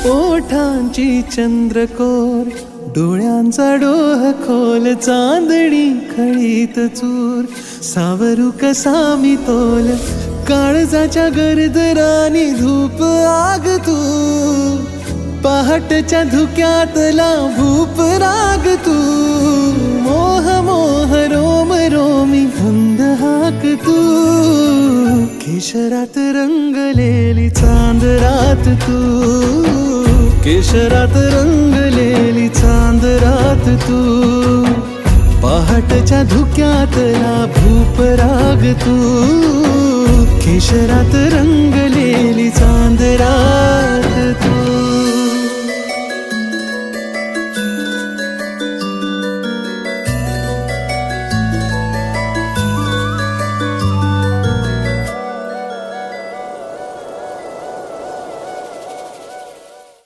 ओठांची चंद्रकोर, डोळ्यांचा डोह खोल, चांदणी खळीत चूर, सावरू कसा मी तोल, काळजाच्या गरदरानी धूप आग तू, पहाटच्या धुक्यातला भूप राग तू, मोह मोह रोम रोमी धुंद हाक तू, केशरात रंगलेली चांद रात तू, केशरात रंगलेली चांद रात तू, पहाटच्या धुक्यातला भूप राग तू, केशरात रंगलेली चांद रात